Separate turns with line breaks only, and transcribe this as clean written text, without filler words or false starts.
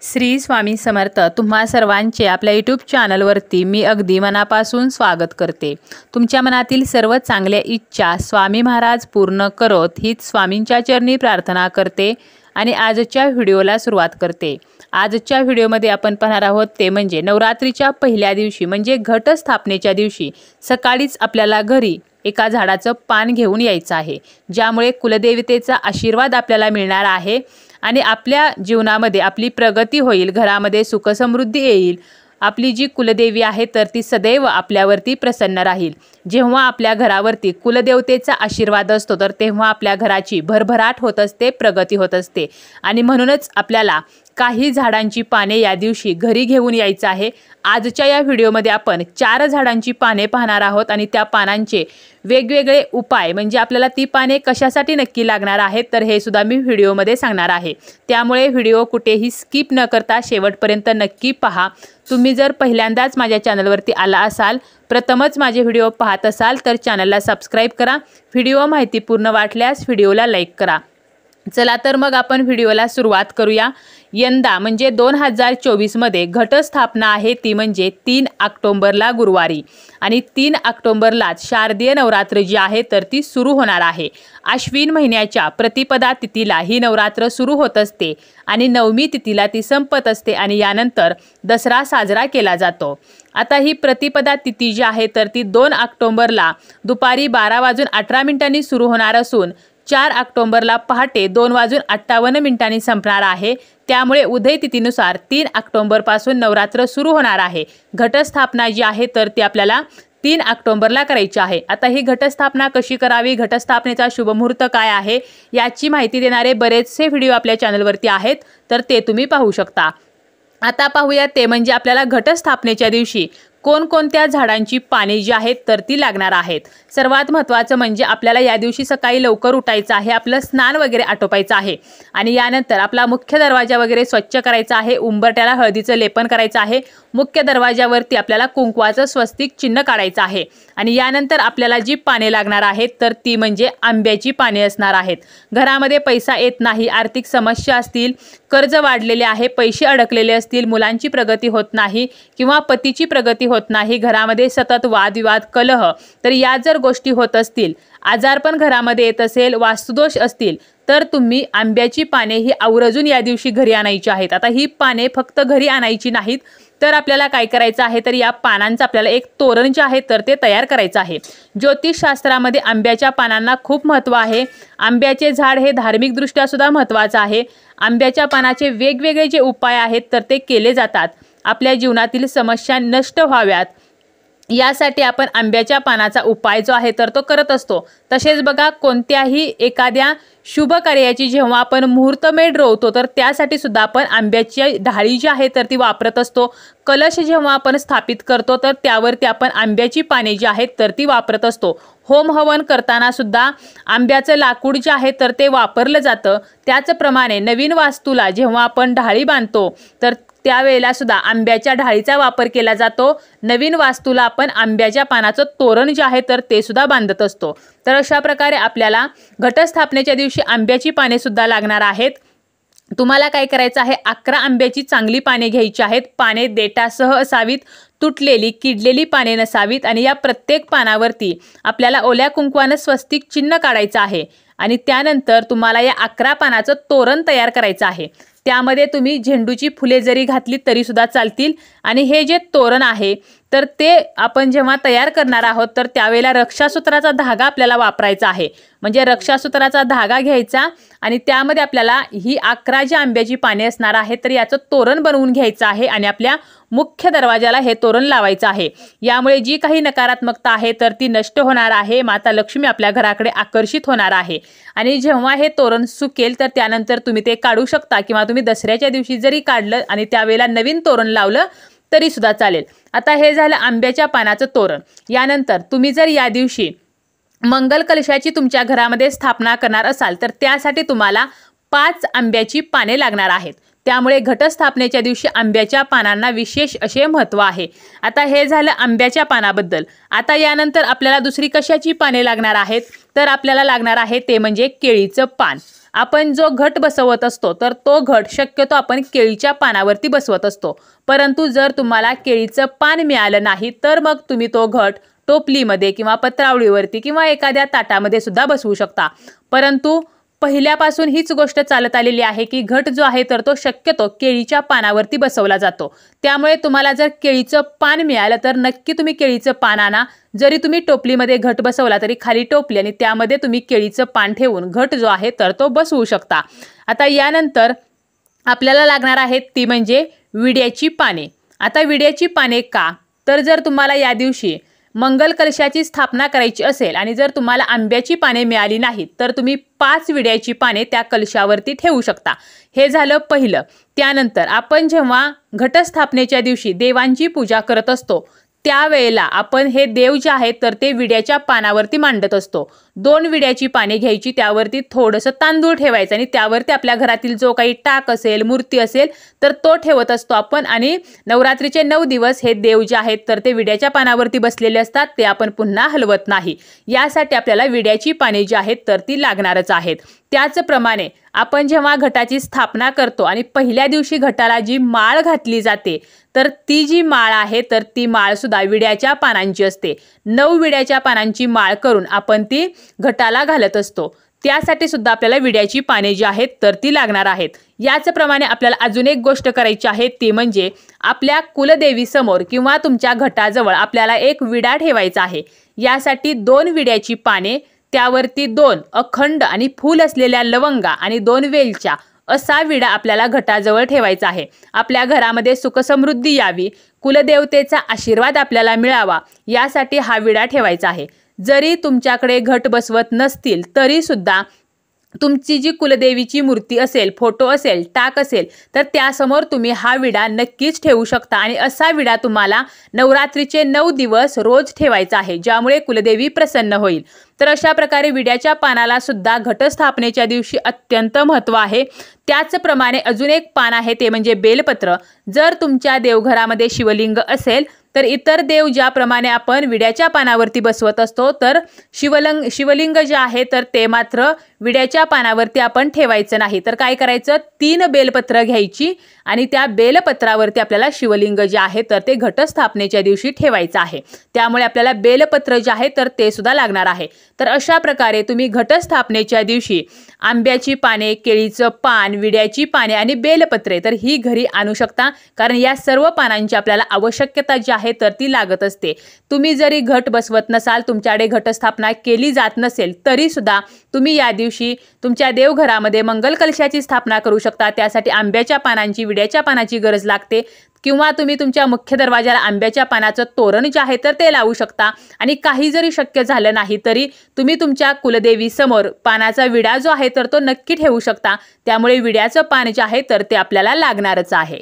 श्री स्वामी समर्थ। तुम्हा सर्वांचे आपल्या यूट्यूब चॅनलवरती मी अगदी मनापासून स्वागत करते। तुमच्या मनातील सर्व चांगल्या इच्छा स्वामी महाराज पूर्ण करोत हीच स्वामींच्या चरणी प्रार्थना करते आणि आजच्या व्हिडिओला सुरुवात करते। आजच्या व्हिडिओमध्ये आपण पाहणार आहोत ते म्हणजे नवरात्रीच्या पहिल्या दिवशी म्हणजे घटस्थापनेच्या दिवशी सकाळीच आपल्याला घरी एका झाडाचं पान घेऊन यायचं आहे, ज्यामुळे कुलदेवतेचा आशीर्वाद आपल्याला मिळणार आहे आणि आपल्या जीवनामध्ये आपली प्रगती होईल, घरामध्ये सुख समृद्धी येईल। आपली जी कुलदेवी आहे तर ती सदैव आपल्यावरती प्रसन्न राहील। जेव्हा आपल्या घरावरती कुलदेवतेचा आशीर्वाद असतो तर तेव्हा आपल्या घराची भरभराट होत असते, प्रगती होत असते आणि म्हणूनच आपल्याला काही झाडांची पाने या दिवशी घरी घेऊन यायचं आहे। आजच्या या व्हिडिओमध्ये आपण 4 झाडांची पाने पाहणार आहोत आणि त्या पानांचे वेगवेगळे उपाय म्हणजे आपल्याला ती पाने कशासाठी नक्की लागणार आहेत तर हे सुद्धा मी व्हिडिओमध्ये सांगणार आहे। त्यामुळे व्हिडिओ कुठेही स्किप न करता शेवटपर्यंत नक्की पहा। तुम्ही जर पहिल्यांदाच माझ्या चॅनलवरती आला असाल, प्रथमच माझे व्हिडिओ पाहत असाल तर चॅनलला सबस्क्राइब करा। व्हिडिओ माहितीपूर्ण वाटल्यास व्हिडिओला लाईक करा। चला तर मग आपण व्हिडिओला सुरुवात करूया। यंदा म्हणजे 2024 मध्ये घटस्थापना आहे ती म्हणजे 3 ऑक्टोबरला गुरुवारी आणि 3 ऑक्टोबरला शारदीय नवरात्र जी आहे तर ती सुरू होणार आहे। आश्विन महिन्याच्या प्रतिपदा तिथीला ही नवरात्र सुरू होत असते आणि नवमी तिथीला ती संपत असते आणि यानंतर दसरा साजरा केला जातो। आता ही प्रतिपदा तिथी जी आहे तर ती 2 ऑक्टोबरला दुपारी 12:18 सुरू होणार असून 4 ऑक्टोबरला पहाटे 2:58 संपणार आहे। त्यामुळे उदय तिथीनुसार 3 ऑक्टोबर पासून नवरात्र सुरू होणार आहे। घटस्थापना जी आहे तर ती आपल्याला 3 ऑक्टोबरला करायची आहे। आता ही घटस्थापना कशी करावी, घटस्थापनेचा शुभ मुहूर्त काय आहे याची माहिती देणारे बरेचसे व्हिडिओ आपल्या चॅनलवरती आहेत, तर ते तुम्ही पाहू शकता। आता पाहूया ते म्हणजे आपल्याला घटस्थापनेच्या दिवशी कोणकोणत्या झाडांची पाने जी आहेत तर ती लागणार आहेत। सर्वात महत्त्वाचं म्हणजे आपल्याला या दिवशी सकाळी लवकर उठायचं आहे, आपलं स्नान वगैरे आटोपायचं आहे आणि यानंतर आपला मुख्य दरवाजा वगैरे स्वच्छ करायचा आहे, उंबरठ्याला हळदीचं लेपन करायचं आहे, मुख्य दरवाजावरती आपल्याला कुंकवाचं स्वस्तिक चिन्ह काढायचं आहे आणि यानंतर आपल्याला जी पाने लागणार आहेत तर ती म्हणजे आंब्याची पाने असणार आहेत। घरामध्ये पैसा येत नाही, आर्थिक समस्या असतील, कर्ज वाढलेले आहे, पैसे अडकलेले असतील, मुलांची प्रगती होत नाही किंवा पतीची प्रगती होत नाही, घरामध्ये सतत वादविवाद, कलह, तर या जर गोष्टी होत असतील, आजारपण घरामध्ये येत असेल, वास्तुदोष असतील तर तुम्ही आंब्याची पाने ही आवर्जून या दिवशी घरी आणायची आहेत। आता ही पाने फक्त घरी आणायची नाहीत तर आपल्याला काय करायचं आहे तर या पानांचं आपल्याला एक तोरण जे आहे तर ते तयार करायचं आहे। ज्योतिषशास्त्रामध्ये आंब्याच्या पानांना खूप महत्त्व आहे। आंब्याचे झाड हे धार्मिक दृष्ट्या सुद्धा महत्त्वाचं आहे। आंब्याच्या पानाचे वेगवेगळे जे उपाय आहेत तर ते केले जातात आपल्या जीवनातील समस्या नष्ट व्हाव्यात यासाठी आपण आंब्याच्या पानाचा उपाय जो आहे तर तो करत असतो। तसेच बघा, कोणत्याही एखाद्या शुभ कार्याची जेव्हा आपण मुहूर्तमेढ रोवतो तर त्यासाठी सुद्धा आपण आंब्याची ढाळी जी आहे तर ती वापरत असतो। कलश जेव्हा आपण स्थापित करतो तर त्यावरती आपण आंब्याची पाने जी आहेत तर ती वापरत असतो। होम हवन करताना सुद्धा आंब्याचं लाकूड जे आहे तर ते वापरलं जातं। त्याचप्रमाणे नवीन वास्तूला जेव्हा आपण ढाळी बांधतो तर त्यावेळेला सुद्धा आंब्याच्या ढाळीचा वापर केला जातो। नवीन वास्तूला आपण आंब्याच्या पानाचं तोरण जे आहे तर ते सुद्धा बांधत असतो। तर अशा प्रकारे आपल्याला घटस्थापनेच्या दिवशी आंब्याची पाने सुद्धा लागणार आहेत। तुम्हाला काय करायचं आहे, 11 आंब्याची चांगली पाने घ्यायची आहेत। पाने देठासह असावीत, तुटलेली किडलेली पाने नसावीत आणि या प्रत्येक पानावरती आपल्याला ओल्या कुंकवानं स्वस्तिक चिन्ह काढायचं आहे आणि त्यानंतर तुम्हाला या 11 पानाचं तोरण तयार करायचं आहे। त्यामध्ये तुम्ही झेंडूची फुले जरी घातली तरी सुद्धा चालतील आणि हे जे तोरण आहे तर ते आपण जेव्हा तयार करणार आहोत तर त्यावेळेला रक्षासूत्राचा धागा आपल्याला वापरायचा आहे। म्हणजे रक्षासूत्राचा धागा घ्यायचा आणि त्यामध्ये आपल्याला ही 11 जी आंब्याची पाने असणार आहेत तर याचं तोरण बनवून घ्यायचं आहे आणि आपल्या मुख्य दरवाजाला हे तोरण लावायचं आहे। यामुळे जी काही नकारात्मकता आहे तर ती नष्ट होणार आहे, माता लक्ष्मी आपल्या घराकडे आकर्षित होणार आहे आणि जेव्हा हे तोरण सुकेल तर त्यानंतर तुम्ही ते काढू शकता किंवा तुम्ही दसऱ्याच्या दिवशी जरी काढलं आणि त्यावेळेला नवीन तोरण लावलं तरी सुद्धा चालेल। आता हे झालं आंब्याच्या पानाचं तोरण। यानंतर तुम्ही जर या दिवशी मंगल कलशाची तुमच्या घरामध्ये स्थापना करणार असाल तर त्यासाठी तुम्हाला 5 आंब्याची पाने लागणार आहेत। त्यामुळे घटस्थापनेच्या दिवशी आंब्याच्या पानांना विशेष असे महत्त्व आहे। आता हे झालं आंब्याच्या पानाबद्दल। आता यानंतर आपल्याला दुसरी कशाची पाने लागणार आहेत तर आपल्याला लागणार आहे ते म्हणजे केळीचं पान। आपण जो घट बसवत असतो तर तो घट शक्यतो आपण केळीच्या पानावरती बसवत असतो, परंतु जर तुम्हाला केळीचं पान मिळालं नाही तर मग तुम्ही तो घट टोपलीमध्ये किंवा पत्रावळीवरती किंवा एखाद्या ताटामध्ये सुद्धा बसवू शकता। परंतु पहिल्यापासून हीच गोष्ट चालत आलेली आहे की घट जो आहे तर तो शक्यतो केळीच्या पानावरती बसवला जातो। त्यामुळे तुम्हाला जर केळीचं पान मिळालं तर नक्की तुम्ही केळीचं पान आणा। जरी तुम्ही टोपलीमध्ये घट बसवला तरी खाली टोपली आणि त्यामध्ये तुम्ही केळीचं पान ठेवून घट जो आहे तर तो बसवू शकता। आता यानंतर आपल्याला लागणार आहेत ती म्हणजे विड्याची पाने। आता विड्याची पाने का, तर जर तुम्हाला या दिवशी मंगल कलशाची स्थापना करायची असेल आणि जर तुम्हाला आंब्याची पाने मिळाली नाहीत तर तुम्ही 5 विड्याची पाने त्या कलशावरती ठेवू शकता। हे झालं पहिलं। त्यानंतर आपण जेव्हा घटस्थापनेच्या दिवशी देवांची पूजा करत असतो त्यावेळेला आपण हे देव जे आहेत तर ते विड्याच्या पानावरती मांडत असतो। 2 विड्याची पाने घ्यायची, त्यावरती थोडंसं तांदूळ ठेवायचं आणि त्यावरती आपल्या घरातील जो काही टाक असेल, मूर्ती असेल तर तो ठेवत असतो आपण। आणि नवरात्रीचे 9 दिवस हे देव जे आहेत तर ते विड्याच्या पानावरती बसलेले असतात, ते आपण पुन्हा हलवत नाही। यासाठी आपल्याला विड्याची पाने जी आहेत तर ती लागणारच आहेत। त्याचप्रमाणे आपण जेव्हा घटाची स्थापना करतो आणि पहिल्या दिवशी घटाला जी माळ घातली जाते तर ती जी माळ आहे तर ती माळ सुद्धा विड्याच्या पानांची असते। 9 विड्याच्या पानांची माळ करून आपण ती घटाला घालत असतो। त्यासाठी सुद्धा आपल्याला विड्याची पाने जी आहेत तर ती लागणार आहेत। याचप्रमाणे आपल्याला अजून एक गोष्ट करायची आहे ती म्हणजे आपल्या कुलदेवी समोर किंवा तुमच्या घटाजवळ आपल्याला एक विडा ठेवायचा आहे। यासाठी 2 विड्याची पाने, त्यावरती 2 अखंड आणि फूल असलेल्या लवंगा आणि 2 वेलच्या असा विडा आपल्याला घटाजवळ ठेवायचा आहे। आपल्या घरामध्ये सुखसमृद्धी यावी, कुलदेवतेचा आशीर्वाद आपल्याला मिळावा यासाठी हा विडा ठेवायचा आहे। जरी तुमच्याकडे घट बसवत नसतील तरी सुद्धा तुमची जी कुलदेवीची मूर्ती असेल, फोटो असेल, टाक असेल तर त्यासमोर तुम्ही हा विडा नक्कीच ठेवू शकता आणि असा विडा तुम्हाला नवरात्रीचे 9 दिवस रोज ठेवायचा आहे, ज्यामुळे कुलदेवी प्रसन्न होईल। तर अशा प्रकारे विड्याच्या पानाला सुद्धा घटस्थापनेच्या दिवशी अत्यंत महत्त्व आहे। त्याचप्रमाणे अजून एक पान आहे ते म्हणजे बेलपत्र। जर तुमच्या देवघरामध्ये शिवलिंग असेल तर इतर देव ज्याप्रमाणे आपण विड्याच्या पानावरती बसवत असतो तर शिवलिंग जे आहे तर ते मात्र विड्याच्या पानावरती आपण ठेवायचं नाही। तर काय करायचं, 3 बेलपत्र घ्यायची आणि त्या बेलपत्रावरती आपल्याला शिवलिंग जे आहे तर ते घटस्थापनेच्या दिवशी ठेवायचं आहे। त्यामुळे आपल्याला बेलपत्र जे आहे तर ते सुद्धा लागणार आहे। तर अशा प्रकारे तुम्ही घटस्थापनेच्या दिवशी आंब्याची पाने, केळीचं पान, विड्याची पाने आणि बेलपत्रे तर ही घरी आणू शकता, कारण या सर्व पानांची आपल्याला आवश्यकता जी आहे तर ती लागत असते। तुम्ही जरी घट बसवत नसाल, तुमच्याकडे घटस्थापना केली जात नसेल तरी सुद्धा तुम्ही या दिवशी तुमच्या देवघरामध्ये मंगल कलशाची स्थापना करू शकता। त्यासाठी आंब्याच्या पानांची, विड्याच्या पानाची गरज लागते किंवा तुम्ही तुमच्या मुख्य दरवाजाला आंब्याच्या पानाचं तोरण जे आहे तर ते लावू शकता। आणि काही जरी शक्य झालं नाही तरी तुम्ही तुमच्या कुलदेवी समोर पानाचा विडा जो आहे तर तो नक्की ठेवू शकता। त्यामुळे विड्याचं पान जे आहे तर ते आपल्याला लागणारच आहे।